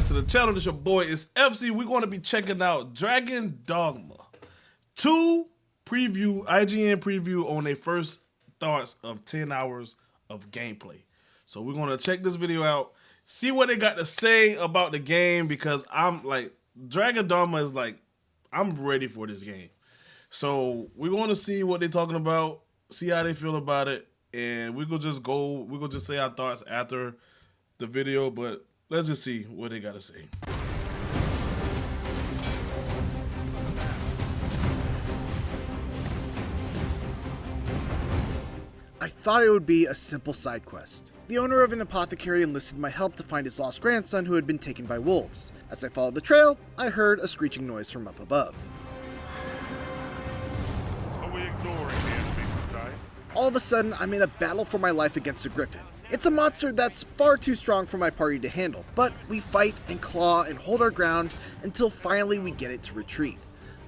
to the channel. This your boy ItsEppsie. We're going to be checking out Dragon Dogma 2 preview, IGN preview on their first thoughts of 10 hours of gameplay. So we're going to check this video out, see what they got to say about the game, because I'm like, Dragon Dogma is like, I'm ready for this game. So we're going to see what they're talking about, see how they feel about it, and we're going to just say our thoughts after the video, but let's just see what they got to say. I thought it would be a simple side quest. The owner of an apothecary enlisted my help to find his lost grandson who had been taken by wolves. As I followed the trail, I heard a screeching noise from up above. Are we ignoring the enemy today? All of a sudden, I'm in a battle for my life against a griffin. It's a monster that's far too strong for my party to handle, but we fight and claw and hold our ground until finally we get it to retreat.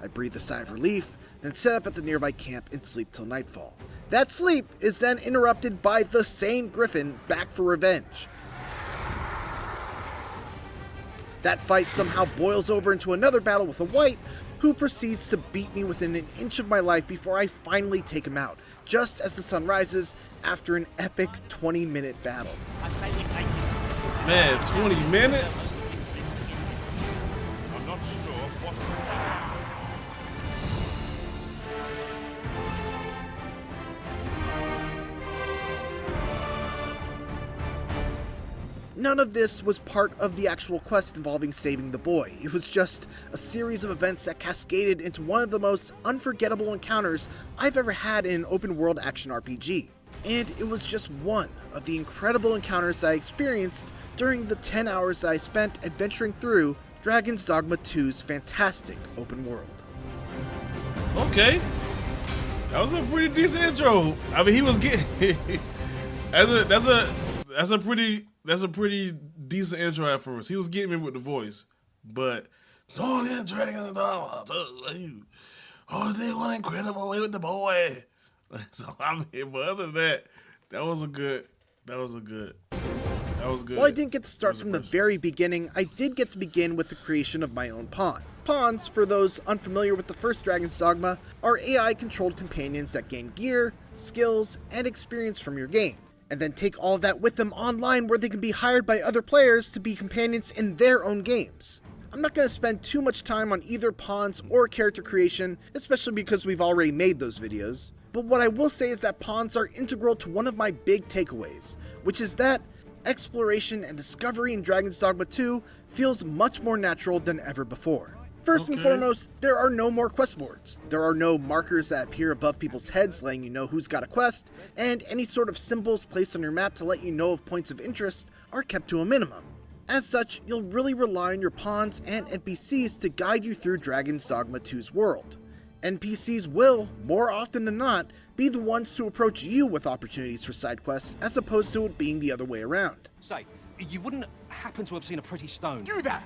I breathe a sigh of relief, then set up at the nearby camp and sleep till nightfall. That sleep is then interrupted by the same griffin back for revenge. That fight somehow boils over into another battle with a white, who proceeds to beat me within an inch of my life before I finally take him out, just as the sun rises after an epic 20-minute battle. Man, 20 minutes? I'm not sure what. None of this was part of the actual quest involving saving the boy. It was just a series of events that cascaded into one of the most unforgettable encounters I've ever had in an open-world action RPG. And it was just one of the incredible encounters I experienced during the 10 hours I spent adventuring through Dragon's Dogma 2's fantastic open world. Okay. That was a pretty decent intro. I mean, he was getting that's a pretty decent intro at first. He was getting me with the voice, but don't get Dragon Dogma. Oh, they went incredible way with the boy. So I mean, but other than that, that was good. While I didn't get to start from the very beginning, I did get to begin with the creation of my own pawn. Pawns, for those unfamiliar with the first Dragon's Dogma, are AI-controlled companions that gain gear, skills, and experience from your game, and then take all of that with them online where they can be hired by other players to be companions in their own games. I'm not going to spend too much time on either pawns or character creation, especially because we've already made those videos, but what I will say is that pawns are integral to one of my big takeaways, which is that exploration and discovery in Dragon's Dogma 2 feels much more natural than ever before. First and foremost, there are no more quest boards. There are no markers that appear above people's heads letting you know who's got a quest, and any sort of symbols placed on your map to let you know of points of interest are kept to a minimum. As such, you'll really rely on your pawns and NPCs to guide you through Dragon's Dogma 2's world. NPCs will, more often than not, be the ones to approach you with opportunities for side quests as opposed to it being the other way around. Say, you wouldn't happen to have seen a pretty stone? You there!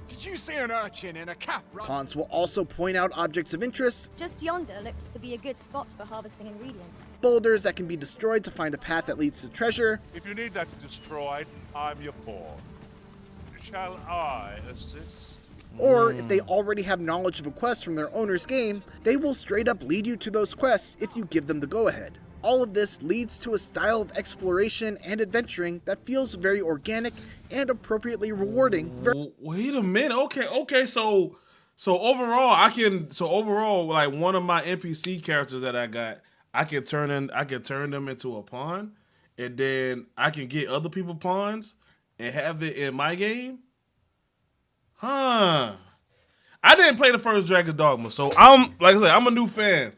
Did you see an urchin in a cap? Pawns will also point out objects of interest, Just yonder looks to be a good spot for harvesting ingredients. boulders that can be destroyed to find a path that leads to treasure, If you need that destroyed, I'm your pawn. Shall I assist? or if they already have knowledge of a quest from their owner's game, they will straight up lead you to those quests if you give them the go-ahead. All of this leads to a style of exploration and adventuring that feels very organic and appropriately rewarding. Wait a minute. Okay. So overall, like one of my NPC characters that I got, I can turn them into a pawn, and then I can get other people pawns and have it in my game. Huh. I didn't play the first Dragon's Dogma, so I'm a new fan.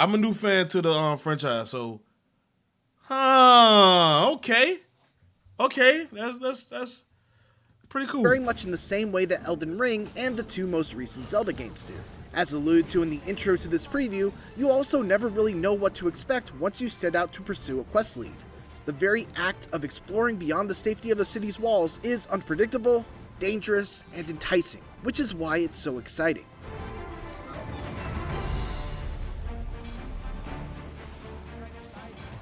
I'm a new fan to the franchise, so okay. That's pretty cool. Very much in the same way that Elden Ring and the two most recent Zelda games do. As alluded to in the intro to this preview, you also never really know what to expect once you set out to pursue a quest lead. The very act of exploring beyond the safety of a city's walls is unpredictable, dangerous, and enticing, which is why it's so exciting.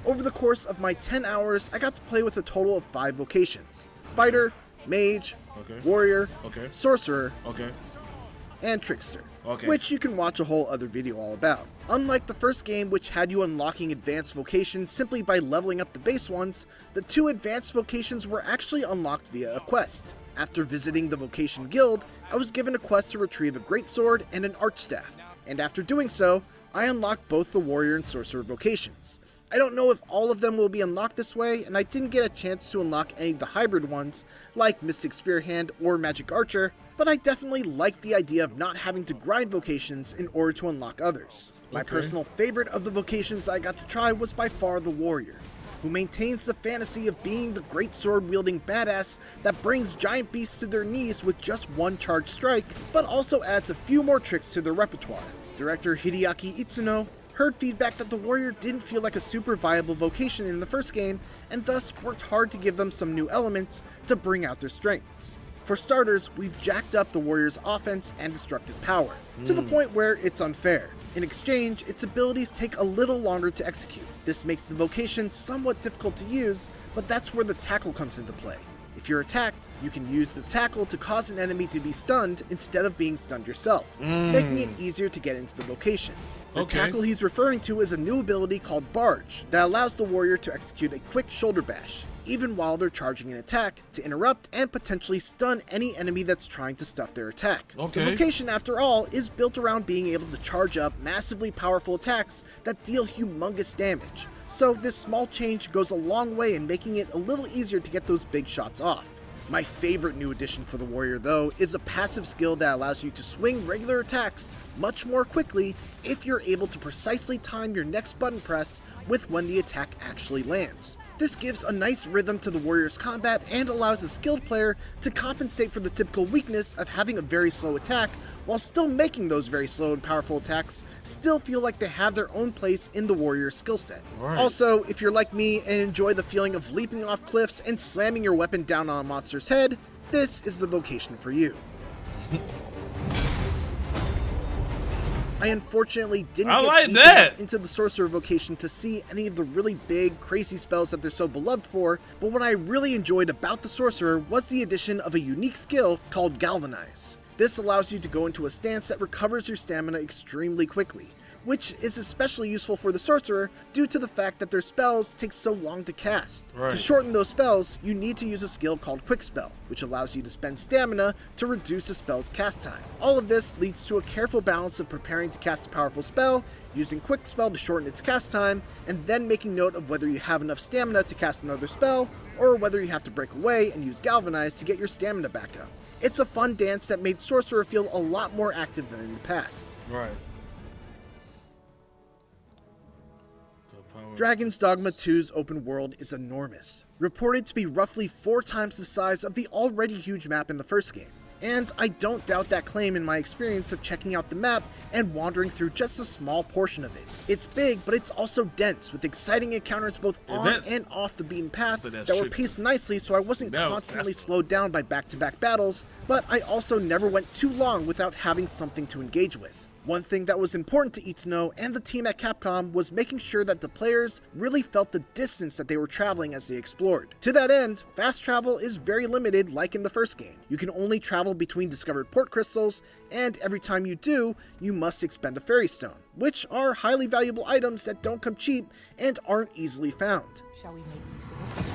Over the course of my 10 hours, I got to play with a total of 5 vocations: Fighter, Mage, Okay. Warrior, Okay. Sorcerer, Okay. and Trickster, Okay. which you can watch a whole other video all about. Unlike the first game, which had you unlocking advanced vocations simply by leveling up the base ones, the 2 advanced vocations were actually unlocked via a quest. After visiting the Vocation Guild, I was given a quest to retrieve a greatsword and an archstaff, and after doing so, I unlocked both the Warrior and Sorcerer vocations. I don't know if all of them will be unlocked this way, and I didn't get a chance to unlock any of the hybrid ones, like Mystic Spearhand or Magic Archer, but I definitely like the idea of not having to grind vocations in order to unlock others. My personal favorite of the vocations I got to try was by far the Warrior, who maintains the fantasy of being the great sword-wielding badass that brings giant beasts to their knees with just one charged strike, but also adds a few more tricks to their repertoire. Director Hideaki Itsuno heard feedback that the Warrior didn't feel like a super viable vocation in the first game, and thus worked hard to give them some new elements to bring out their strengths. For starters, we've jacked up the Warrior's offense and destructive power, to the point where it's unfair. In exchange, its abilities take a little longer to execute. This makes the vocation somewhat difficult to use, but that's where the tackle comes into play. If you're attacked, you can use the tackle to cause an enemy to be stunned instead of being stunned yourself, making it easier to get into the vocation. The tackle he's referring to is a new ability called Barge that allows the Warrior to execute a quick shoulder bash, even while they're charging an attack, to interrupt and potentially stun any enemy that's trying to stuff their attack. The vocation, after all, is built around being able to charge up massively powerful attacks that deal humongous damage, so this small change goes a long way in making it a little easier to get those big shots off. My favorite new addition for the Warrior, though, is a passive skill that allows you to swing regular attacks much more quickly if you're able to precisely time your next button press with when the attack actually lands. This gives a nice rhythm to the Warrior's combat and allows a skilled player to compensate for the typical weakness of having a very slow attack, while still making those very slow and powerful attacks still feel like they have their own place in the Warrior skill set. Also, if you're like me and enjoy the feeling of leaping off cliffs and slamming your weapon down on a monster's head, this is the vocation for you. I unfortunately didn't get deep enough into the Sorcerer vocation to see any of the really big, crazy spells that they're so beloved for, but what I really enjoyed about the Sorcerer was the addition of a unique skill called Galvanize. This allows you to go into a stance that recovers your stamina extremely quickly, which is especially useful for the Sorcerer due to the fact that their spells take so long to cast. To shorten those spells, you need to use a skill called Quick Spell, which allows you to spend stamina to reduce a spell's cast time. All of this leads to a careful balance of preparing to cast a powerful spell, using Quick Spell to shorten its cast time, and then making note of whether you have enough stamina to cast another spell, or whether you have to break away and use Galvanize to get your stamina back up. It's a fun dance that made Sorcerer feel a lot more active than in the past. Dragon's Dogma 2's open world is enormous, reported to be roughly 4 times the size of the already huge map in the first game. And I don't doubt that claim in my experience of checking out the map and wandering through just a small portion of it. It's big, but it's also dense, with exciting encounters both on and off the beaten path that were paced nicely so I wasn't constantly slowed down by back-to-back battles, but I also never went too long without having something to engage with. One thing that was important to Itsuno and the team at Capcom was making sure that the players really felt the distance that they were traveling as they explored. To that end, fast travel is very limited like in the first game. You can only travel between discovered port crystals, and every time you do, you must expend a fairy stone, which are highly valuable items that don't come cheap and aren't easily found. Shall we make use of it?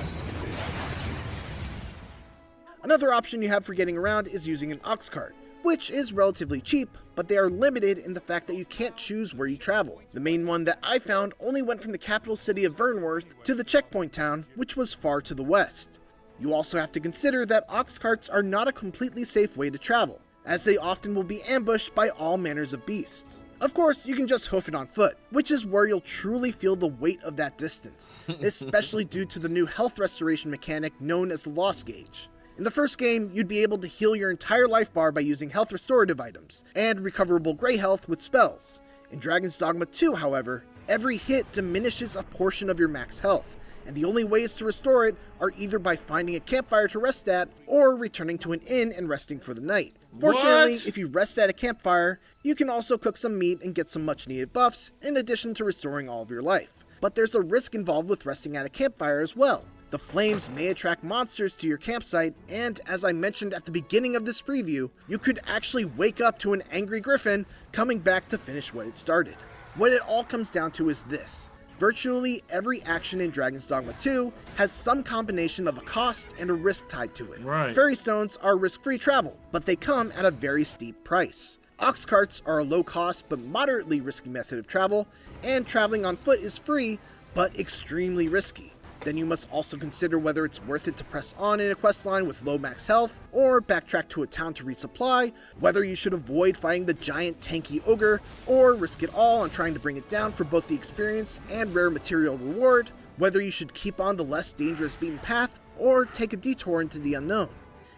Another option you have for getting around is using an ox cart, which is relatively cheap, but they are limited in the fact that you can't choose where you travel. The main one that I found only went from the capital city of Vernworth to the checkpoint town, which was far to the west. You also have to consider that ox carts are not a completely safe way to travel, as they often will be ambushed by all manners of beasts. Of course, you can just hoof it on foot, which is where you'll truly feel the weight of that distance, especially due to the new health restoration mechanic known as the Loss Gauge. In the first game, you'd be able to heal your entire life bar by using health restorative items, and recoverable gray health with spells. In Dragon's Dogma 2, however, every hit diminishes a portion of your max health, and the only ways to restore it are either by finding a campfire to rest at, or returning to an inn and resting for the night. Fortunately, if you rest at a campfire, you can also cook some meat and get some much needed buffs, in addition to restoring all of your life. But there's a risk involved with resting at a campfire as well. The flames may attract monsters to your campsite, and as I mentioned at the beginning of this preview, you could actually wake up to an angry griffin coming back to finish what it started. What it all comes down to is this. Virtually every action in Dragon's Dogma 2 has some combination of a cost and a risk tied to it. Right. Fairy stones are risk-free travel, but they come at a very steep price. Ox carts are a low-cost but moderately risky method of travel, and traveling on foot is free, but extremely risky. Then you must also consider whether it's worth it to press on in a questline with low max health, or backtrack to a town to resupply, whether you should avoid fighting the giant tanky ogre, or risk it all on trying to bring it down for both the experience and rare material reward, whether you should keep on the less dangerous beaten path, or take a detour into the unknown.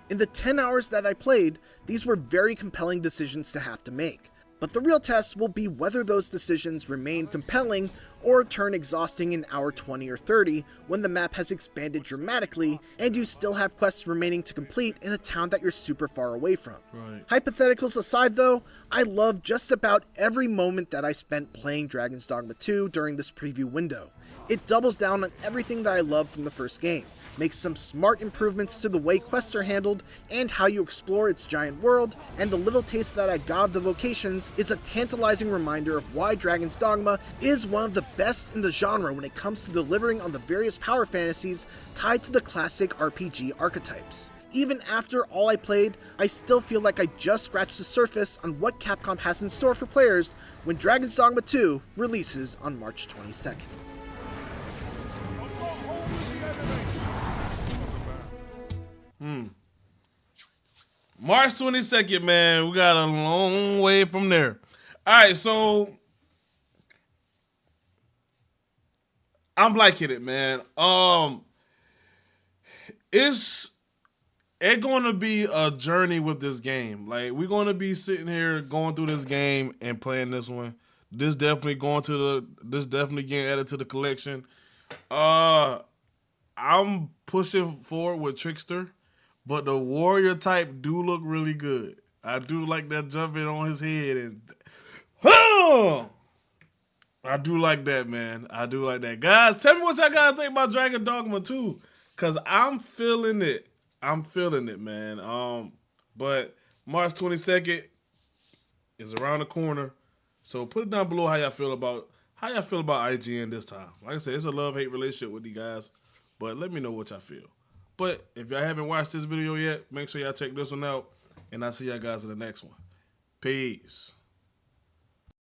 In the 10 hours that I played, these were very compelling decisions to have to make. But the real test will be whether those decisions remain compelling or turn exhausting in hour 20 or 30 when the map has expanded dramatically and you still have quests remaining to complete in a town that you're super far away from. Right. Hypotheticals aside though, I love just about every moment that I spent playing Dragon's Dogma 2 during this preview window. It doubles down on everything that I loved from the first game, makes some smart improvements to the way quests are handled and how you explore its giant world, and the little taste that I got of the vocations is a tantalizing reminder of why Dragon's Dogma is one of the best in the genre when it comes to delivering on the various power fantasies tied to the classic RPG archetypes. Even after all I played, I still feel like I just scratched the surface on what Capcom has in store for players when Dragon's Dogma 2 releases on March 22nd. March 22nd, man. We got a long way from there. All right, so I'm liking it, man. It's gonna be a journey with this game. Like, we're gonna be sitting here going through this game and playing this one. This definitely getting added to the collection. I'm pushing forward with Trickster, but the warrior type do look really good. I do like that jumping on his head and I do like that, man. I do like that. Guys, tell me what y'all gotta think about Dragon Dogma 2. Cause I'm feeling it. I'm feeling it, man. But March 22nd is around the corner. So put it down below how y'all feel about IGN this time. Like I said, it's a love-hate relationship with you guys. But let me know what y'all feel. But if y'all haven't watched this video yet, make sure y'all check this one out. And I'll see y'all guys in the next one. Peace.